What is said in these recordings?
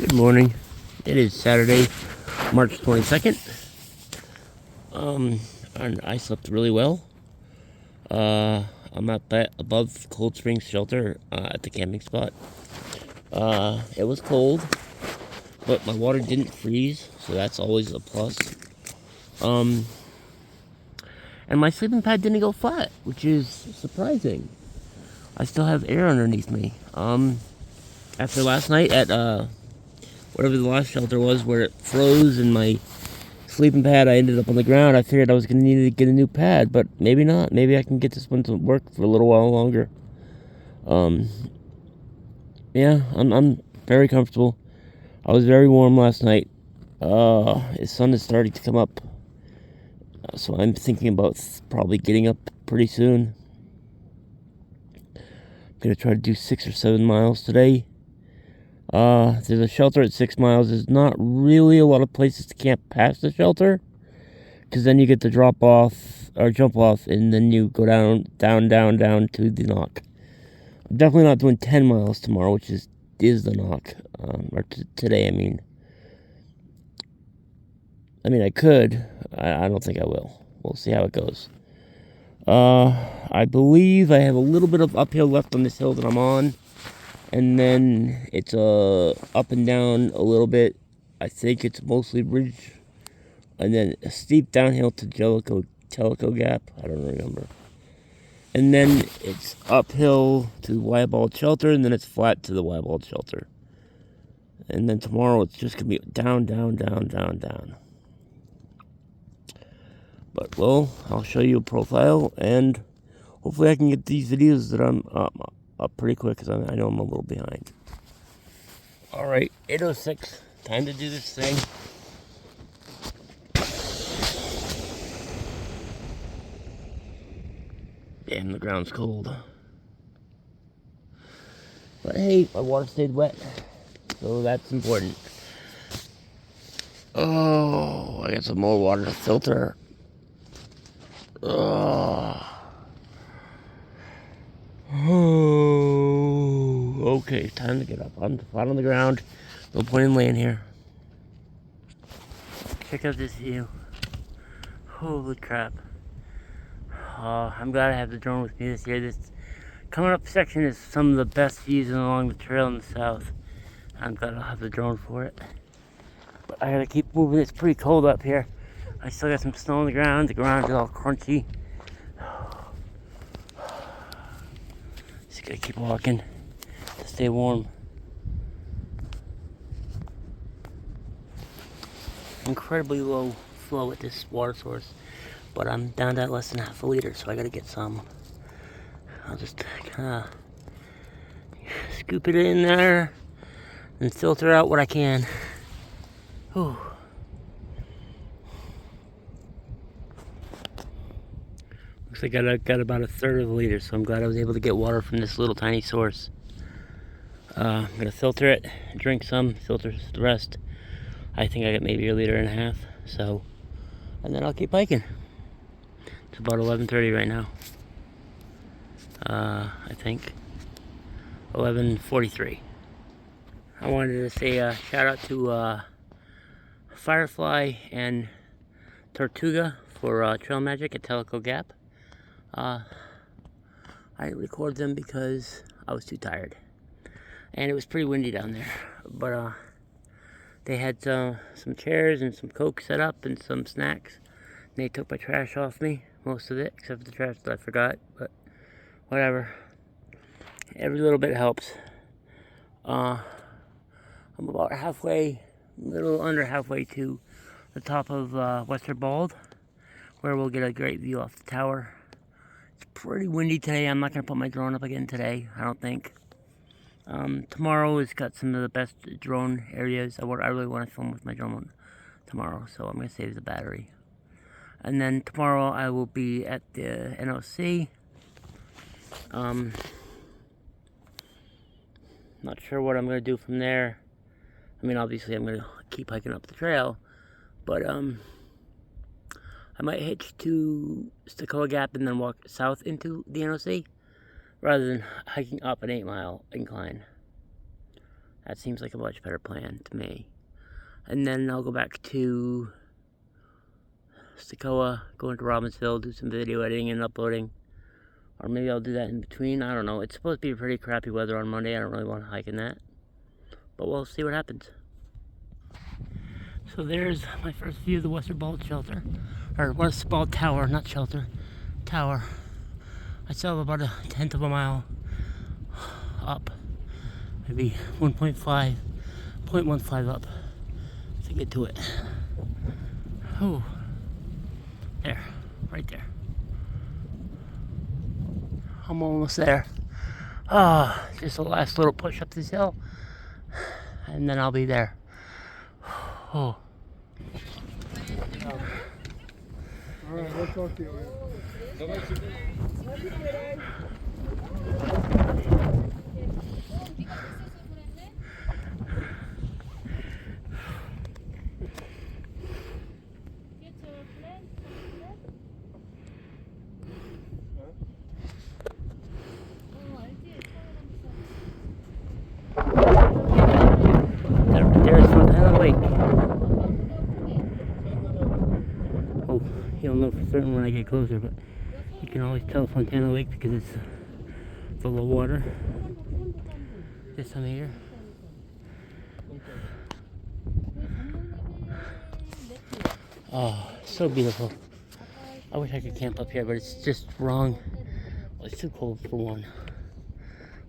Good morning. It is Saturday, March 22nd. And I slept really well. I'm above Cold Springs Shelter at the camping spot. It was cold, but my water didn't freeze, so that's always a plus. And my sleeping pad didn't go flat, which is surprising. I still have air underneath me. After last night at whatever the last shelter was, where it froze and my sleeping pad, I ended up on the ground. I figured I was going to need to get a new pad, but maybe not. Maybe I can get this one to work for a little while longer. Yeah, I'm very comfortable. I was very warm last night. The sun is starting to come up, so I'm thinking about probably getting up pretty soon. I'm going to try to do 6 or 7 miles today. There's a shelter at 6 miles. There's not really a lot of places to camp past the shelter, because then you get to drop off or jump off, and then you go down to the knock. I'm definitely not doing 10 miles tomorrow, which is the knock, or today. I mean, I could. I don't think I will. We'll see how it goes. I believe I have a little bit of uphill left on this hill that I'm on. And then it's up and down a little bit. I think it's mostly ridge. And then a steep downhill to Jellicoe Gap. I don't remember. And then it's uphill to Wiebald Shelter. And then it's flat to the Wiebald Shelter. And then tomorrow it's just going to be down. But, well, I'll show you a profile. And hopefully I can get these videos that I'm up pretty quick, because I know I'm a little behind. Alright, 8:06. Time to do this thing. Damn, the ground's cold. But hey, my water stayed wet, so that's important. Oh, I got some more water to filter. Oh. Okay, time to get up. I'm flat on the ground. No point in laying here. Check out this view. Holy crap. I'm glad I have the drone with me this year. This coming up section is some of the best views along the trail in the south. I'm glad I'll have the drone for it. But I gotta keep moving. It's pretty cold up here. I still got some snow on the ground. The ground is all crunchy. Just gotta keep walking to stay warm. Incredibly low flow at this water source, but I'm down to less than half a liter, so I gotta get some. I'll just kind of scoop it in there and filter out what I can. Whew. Looks like I got about 1/3 of a liter, so I'm glad I was able to get water from this little tiny source. I'm gonna filter it, drink some, filter the rest. I think I got maybe 1.5 liters, so, and then I'll keep hiking. It's about 11:30 right now. I think 11:43. I wanted to say a shout out to Firefly and Tortuga for Trail Magic at Jellicoe Gap. I didn't record them because I was too tired, and it was pretty windy down there. But they had some chairs and some Coke set up and some snacks. And they took my trash off me, most of it, except for the trash that I forgot. But whatever. Every little bit helps. I'm about halfway, a little under halfway to the top of Wesser Bald, where we'll get a great view off the tower. It's pretty windy today. I'm not going to put my drone up again today, I don't think. Tomorrow has got some of the best drone areas. I really want to film with my drone tomorrow, so I'm going to save the battery. And then tomorrow I will be at the NOC. Not sure what I'm going to do from there. Obviously I'm going to keep hiking up the trail, but I might hitch to Jellicoe Gap and then walk south into the NOC, rather than hiking up an 8-mile incline. That seems like a much better plan to me. And then I'll go back to s02e, go into Robbinsville, do some video editing and uploading. Or maybe I'll do that in between. I don't know. It's supposed to be pretty crappy weather on Monday. I don't really want to hike in that. But we'll see what happens. So there's my first view of the Wesser Bald Shelter. Or Wesser Bald Tower, not shelter. Tower. I still have about 1/10 of a mile up. Maybe 0.15 up to get to it. Oh, there, right there. I'm almost there. Just the last little push up this hill, and then I'll be there. Oh. All right, we'll talk to you later. There's Fontana Lake. Oh, you'll know for certain when I get closer, but you can always tell Fontana Lake because it's full of water this time of year. Oh, so beautiful. I wish I could camp up here, but it's just wrong. Well, it's too cold for one.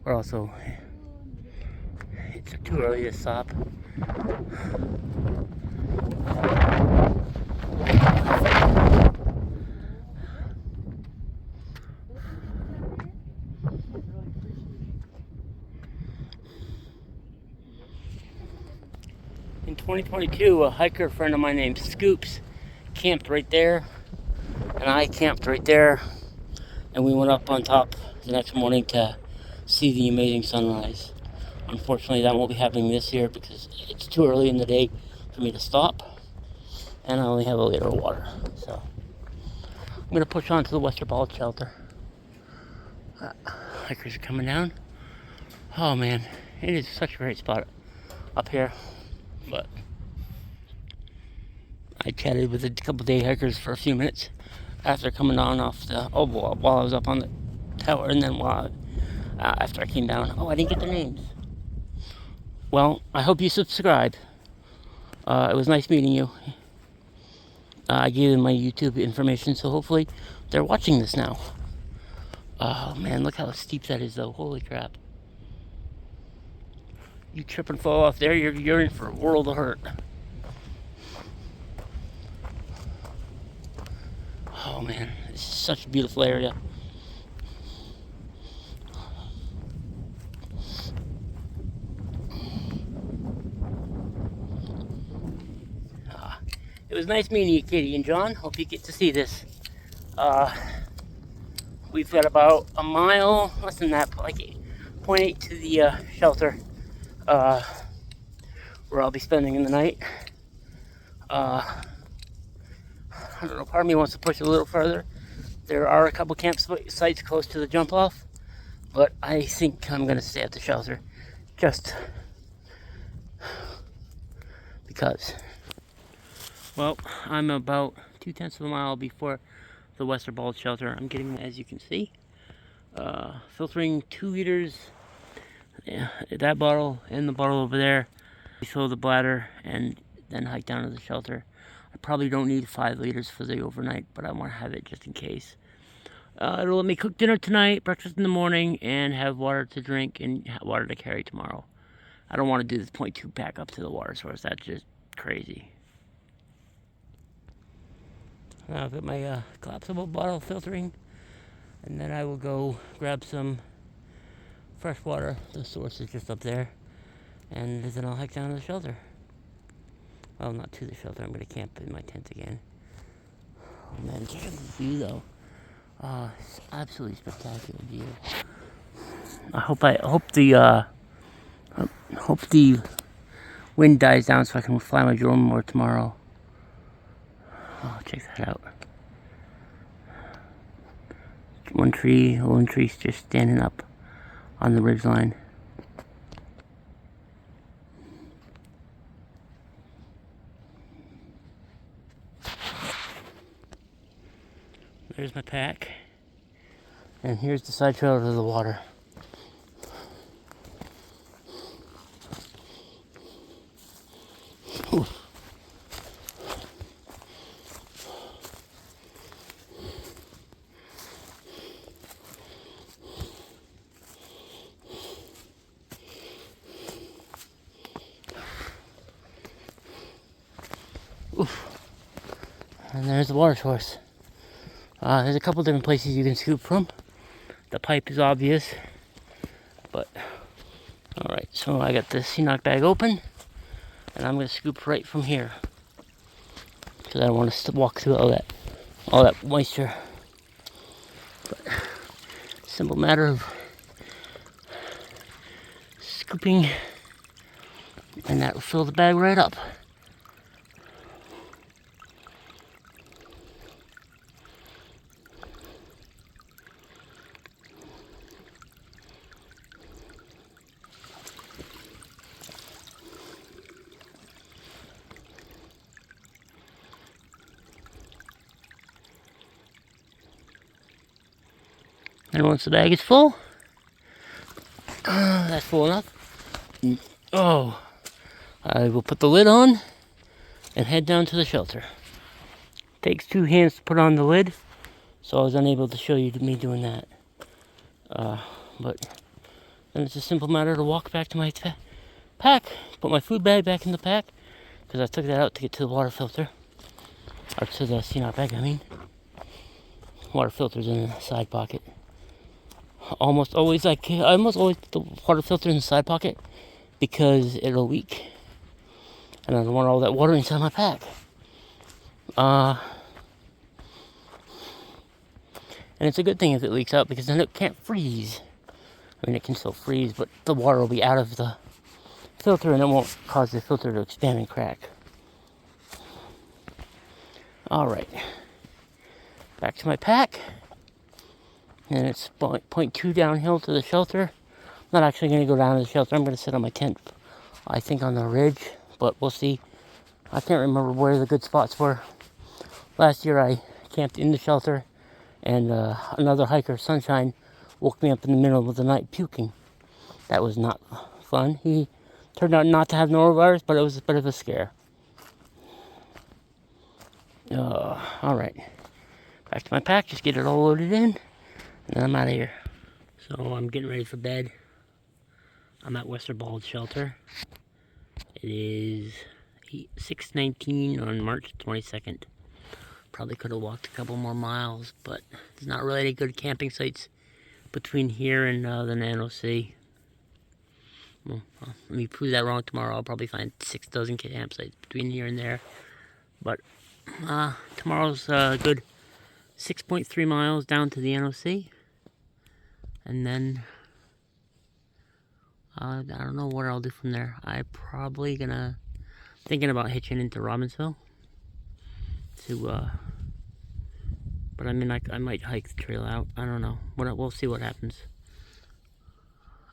Or also, it's too early to stop. In 2022, a hiker friend of mine named Scoops camped right there, and I camped right there, and we went up on top the next morning to see the amazing sunrise. Unfortunately, that won't be happening this year because it's too early in the day for me to stop, and I only have a liter of water. So I'm gonna push on to the Wesser Bald Shelter. Hikers are coming down. Oh man, it is such a great spot up here. But I chatted with a couple day hikers for a few minutes after coming on off the while I was up on the tower, and then after I came down. Oh, I didn't get their names. Well, I hope you subscribe. It was nice meeting you. I gave them my YouTube information, so hopefully they're watching this now. Oh man, look how steep that is, though. Holy crap! You trip and fall off there, you're in for a world of hurt. Oh man, this is such a beautiful area. It was nice meeting you, Katie and John. Hope you get to see this. We've got about a mile, less than that, like 0.8 to the shelter where I'll be spending the night. I don't know, part of me wants to push a little further. There are a couple campsites close to the jump off, but I think I'm going to stay at the shelter just because. Well, I'm about 0.2 of a mile before the Wesser Bald Shelter. I'm getting, as you can see, filtering 2 liters, that bottle and the bottle over there. Fill the bladder and then hike down to the shelter. I probably don't need 5 liters for the overnight, but I want to have it just in case. It'll let me cook dinner tonight, breakfast in the morning, and have water to drink and water to carry tomorrow. I don't want to do this 0.2 pack up to the water source. That's just crazy. Now I've got my collapsible bottle filtering, and then I will go grab some fresh water. The source is just up there, and then I'll hike down to the shelter. Well, not to the shelter. I'm going to camp in my tent again. Oh man, look at the view though. It's absolutely spectacular view. I hope the wind dies down so I can fly my drone more tomorrow. Oh, check that out. One tree's just standing up on the ridge line. there's my pack. And here's the side trail to the water. Oof. Oof. And there's the water source. There's a couple different places you can scoop from. The pipe is obvious, but alright, so I got the s02e bag open, and I'm going to scoop right from here, because I don't want to walk through all that moisture. But simple matter of scooping, and that will fill the bag right up. And once the bag is full, that's full enough. Oh, I will put the lid on and head down to the shelter. Takes 2 hands to put on the lid, so I was unable to show you me doing that. But then it's a simple matter to walk back to my pack, put my food bag back in the pack, because I took that out to get to the water filter, or to the s02e bag, I mean. Water filter's in the side pocket. I almost always put the water filter in the side pocket because it'll leak, and I don't want all that water inside my pack. And it's a good thing if it leaks out, because then it can't freeze. I mean, it can still freeze, but the water will be out of the filter and it won't cause the filter to expand and crack. Alright, back to my pack. And it's 0.2 downhill to the shelter. I'm not actually going to go down to the shelter. I'm going to sit on my tent, I think, on the ridge, but we'll see. I can't remember where the good spots were. Last year I camped in the shelter, and another hiker, Sunshine, woke me up in the middle of the night puking. That was not fun. He turned out not to have norovirus, but it was a bit of a scare. Alright. Back to my pack, just get it all loaded in, and then I'm out of here. So I'm getting ready for bed. I'm at Wesser Bald Shelter. It is 6:19 on March 22nd. Probably could have walked a couple more miles, but there's not really any good camping sites between here and the NOC. Well, let me prove that wrong tomorrow. I'll probably find 6 dozen campsites between here and there. But tomorrow's good 6.3 miles down to the NOC. And then I don't know what I'll do from there. I'm probably thinking about hitching into Robbinsville to but I mean, I might hike the trail out. I don't know. We'll see what happens.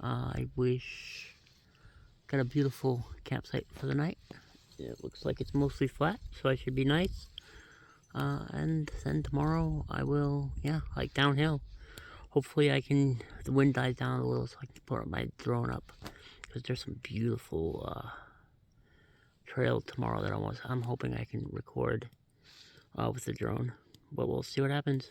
I wish got a beautiful campsite for the night. It looks like it's mostly flat, so I should be nice. And then tomorrow I will, hike downhill. Hopefully the wind dies down a little so I can put my drone up, because there's some beautiful trail tomorrow that I'm hoping I can record with the drone. But we'll see what happens.